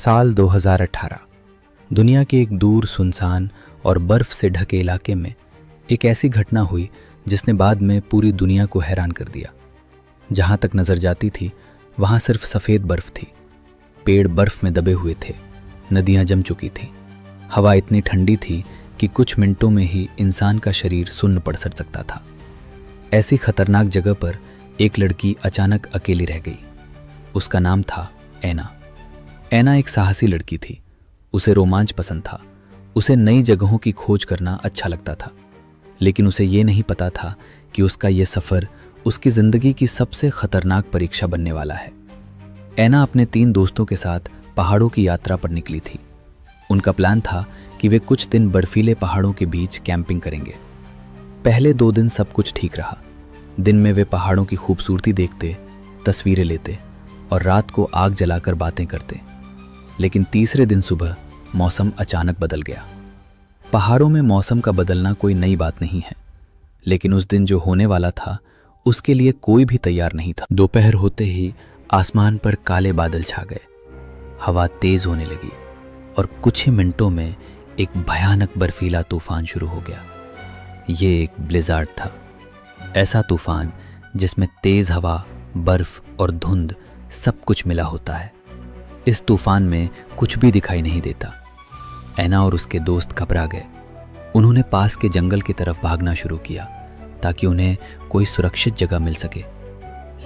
साल 2018 दुनिया के एक दूर सुनसान और बर्फ से ढके इलाके में एक ऐसी घटना हुई जिसने बाद में पूरी दुनिया को हैरान कर दिया। जहां तक नजर जाती थी वहां सिर्फ सफेद बर्फ थी। पेड़ बर्फ में दबे हुए थे, नदियां जम चुकी थीं, हवा इतनी ठंडी थी कि कुछ मिनटों में ही इंसान का शरीर सुन्न पड़ सकता था। ऐसी खतरनाक जगह पर एक लड़की अचानक अकेली रह गई। उसका नाम था ऐना। ऐना एक साहसी लड़की थी। उसे रोमांच पसंद था। उसे नई जगहों की खोज करना अच्छा लगता था, लेकिन उसे ये नहीं पता था कि उसका ये सफ़र उसकी ज़िंदगी की सबसे खतरनाक परीक्षा बनने वाला है। ऐना अपने 3 दोस्तों के साथ पहाड़ों की यात्रा पर निकली थी। उनका प्लान था कि वे कुछ दिन बर्फीले पहाड़ों के बीच कैंपिंग करेंगे। पहले 2 दिन सब कुछ ठीक रहा। दिन में वे पहाड़ों की खूबसूरती देखते, तस्वीरें लेते और रात को आग जलाकर बातें करते। लेकिन तीसरे दिन सुबह मौसम अचानक बदल गया। पहाड़ों में मौसम का बदलना कोई नई बात नहीं है, लेकिन उस दिन जो होने वाला था उसके लिए कोई भी तैयार नहीं था। दोपहर होते ही आसमान पर काले बादल छा गए, हवा तेज होने लगी और कुछ ही मिनटों में एक भयानक बर्फीला तूफान शुरू हो गया। ये एक ब्लिज़ार्ड था, ऐसा तूफान जिसमें तेज हवा, बर्फ और धुंध सब कुछ मिला होता है। इस तूफान में कुछ भी दिखाई नहीं देता। ऐना और उसके दोस्त घबरा गए। उन्होंने पास के जंगल की तरफ भागना शुरू किया ताकि उन्हें कोई सुरक्षित जगह मिल सके।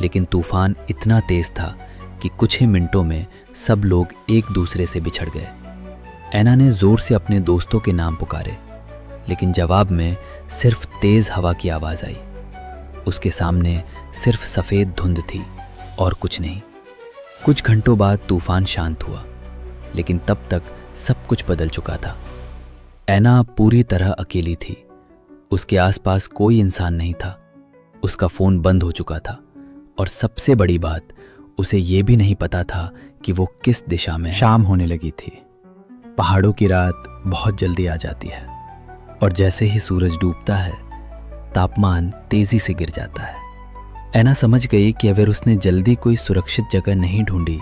लेकिन तूफान इतना तेज था कि कुछ ही मिनटों में सब लोग एक दूसरे से बिछड़ गए। ऐना ने जोर से अपने दोस्तों के नाम पुकारे, लेकिन जवाब में सिर्फ तेज हवा की आवाज़ आई। उसके सामने सिर्फ सफ़ेद धुंध थी और कुछ नहीं। कुछ घंटों बाद तूफान शांत हुआ, लेकिन तब तक सब कुछ बदल चुका था। ऐना पूरी तरह अकेली थी। उसके आसपास कोई इंसान नहीं था। उसका फ़ोन बंद हो चुका था और सबसे बड़ी बात, उसे ये भी नहीं पता था कि वो किस दिशा में है। शाम होने लगी थी। पहाड़ों की रात बहुत जल्दी आ जाती है और जैसे ही सूरज डूबता है तापमान तेज़ी से गिर जाता है। ऐना समझ गई कि अगर उसने जल्दी कोई सुरक्षित जगह नहीं ढूंढी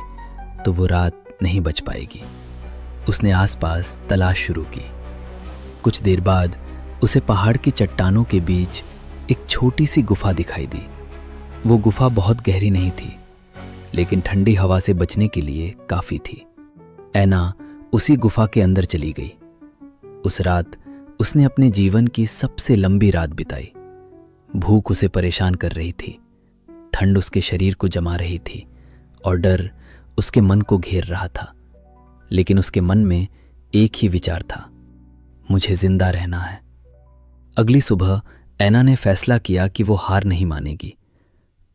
तो वो रात नहीं बच पाएगी। उसने आसपास तलाश शुरू की। कुछ देर बाद उसे पहाड़ की चट्टानों के बीच एक छोटी सी गुफा दिखाई दी। वो गुफा बहुत गहरी नहीं थी, लेकिन ठंडी हवा से बचने के लिए काफ़ी थी। ऐना उसी गुफा के अंदर चली गई। उस रात उसने अपने जीवन की सबसे लंबी रात बिताई। भूख उसे परेशान कर रही थी, ठंड उसके शरीर को जमा रही थी और डर उसके मन को घेर रहा था। लेकिन उसके मन में एक ही विचार था, मुझे जिंदा रहना है। अगली सुबह ऐना ने फैसला किया कि वो हार नहीं मानेगी।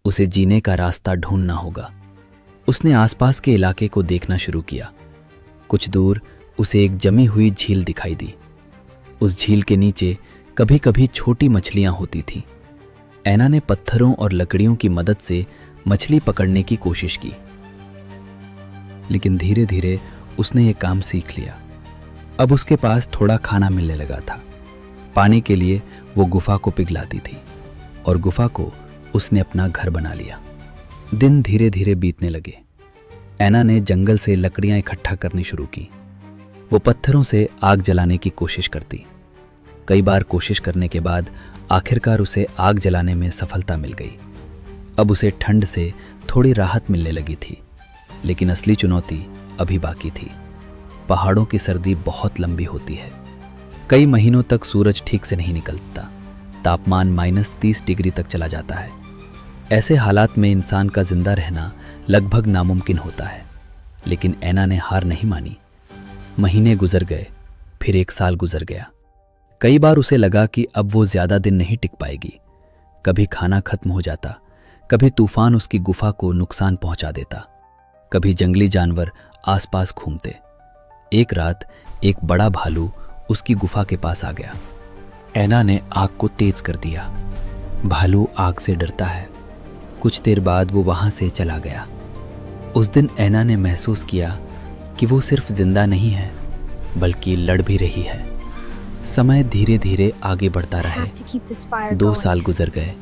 उसे जीने का रास्ता ढूंढना होगा। उसने आसपास के इलाके को देखना शुरू किया। कुछ दूर उसे एक जमी हुई झील दिखाई दी। उस झील के नीचे कभी कभी छोटी मछलियां होती थीं। ऐना ने पत्थरों और लकड़ियों की मदद से मछली पकड़ने की कोशिश की, लेकिन धीरे धीरे उसने ये काम सीख लिया। अब उसके पास थोड़ा खाना मिलने लगा था। पानी के लिए वो गुफा को पिघलाती थी और गुफा को उसने अपना घर बना लिया। दिन धीरे धीरे बीतने लगे। ऐना ने जंगल से लकड़ियां इकट्ठा करनी शुरू की। वो पत्थरों से आग जलाने की कोशिश करती। कई बार कोशिश करने के बाद आखिरकार उसे आग जलाने में सफलता मिल गई। अब उसे ठंड से थोड़ी राहत मिलने लगी थी, लेकिन असली चुनौती अभी बाकी थी। पहाड़ों की सर्दी बहुत लंबी होती है। कई महीनों तक सूरज ठीक से नहीं निकलता। तापमान -30 डिग्री तक चला जाता है। ऐसे हालात में इंसान का जिंदा रहना लगभग नामुमकिन होता है। लेकिन ऐना ने हार नहीं मानी। महीने गुजर गए, फिर 1 साल गुजर गया। कई बार उसे लगा कि अब वो ज्यादा दिन नहीं टिक पाएगी। कभी खाना खत्म हो जाता, कभी तूफान उसकी गुफा को नुकसान पहुंचा देता, कभी जंगली जानवर आसपास घूमते। एक रात एक बड़ा भालू उसकी गुफा के पास आ गया। ऐना ने आग को तेज कर दिया। भालू आग से डरता है। कुछ देर बाद वो वहां से चला गया। उस दिन ऐना ने महसूस किया कि वो सिर्फ जिंदा नहीं है, बल्कि लड़ भी रही है। समय धीरे धीरे आगे बढ़ता रहे। 2 साल गुजर गए,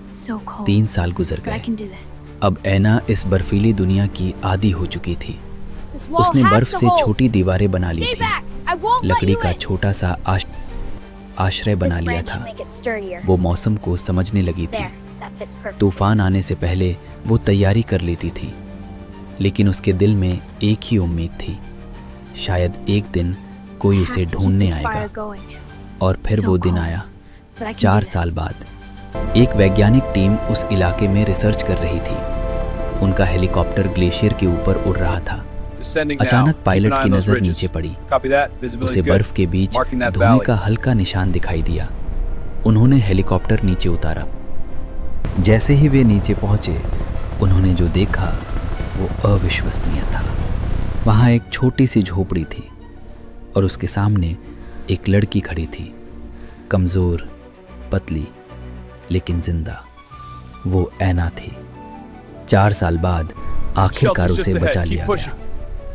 3 साल गुजर गए। अब ऐना इस बर्फीली दुनिया की आदी हो चुकी थी। उसने बर्फ से छोटी दीवारें बना ली थी, लकड़ी का छोटा सा आश्रय बना लिया था। वो मौसम को समझने लगी थी। तूफान आने से पहले वो तैयारी कर लेती थी, लेकिन उसके दिल में एक ही उम्मीद थी, शायद एक दिन कोई उसे ढूंढने आएगा। और फिर वो दिन आया। 4 साल बाद एक वैज्ञानिक टीम उस इलाके में रिसर्च कर रही थी। उनका हेलीकॉप्टर ग्लेशियर के ऊपर उड़ रहा था। अचानक पायलट की नजर नीचे पड़ी। उसे बर्फ के बीच धुएं का हल्का निशान दिखाई दिया। उन्होंने हेलीकॉप्टर नीचे उतारा। जैसे ही वे नीचे पहुंचे, उन्होंने जो देखा वो अविश्वसनीय था। वहां एक छोटी सी झोपड़ी थी और उसके सामने एक लड़की खड़ी थी, कमजोर, पतली, लेकिन जिंदा। वो ऐना थी। 4 साल बाद आखिरकार उसे बचा लिया गया।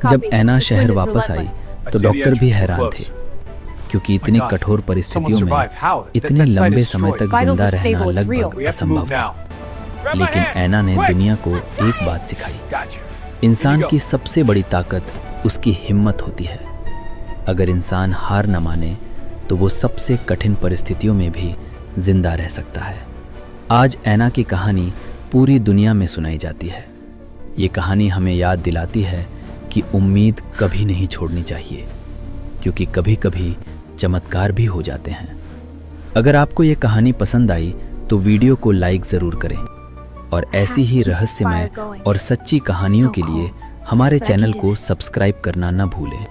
जब ऐना शहर वापस आई तो डॉक्टर भी हैरान थे, क्योंकि इतनी कठोर परिस्थितियों में इतने लंबे समय तक जिंदा रहना लगभग असंभव था। लेकिन ऐना ने दुनिया को एक बात सिखाई, इंसान की सबसे बड़ी ताकत उसकी हिम्मत होती है। अगर इंसान हार न माने तो वो सबसे कठिन परिस्थितियों में भी जिंदा रह सकता है। आज ऐना की कहानी पूरी दुनिया में सुनाई जाती है। ये कहानी हमें याद दिलाती है कि उम्मीद कभी नहीं छोड़नी चाहिए, क्योंकि कभी कभी चमत्कार भी हो जाते हैं। अगर आपको ये कहानी पसंद आई तो वीडियो को लाइक ज़रूर करें और ऐसी ही रहस्यमय और सच्ची कहानियों के लिए हमारे चैनल को सब्सक्राइब करना न भूलें।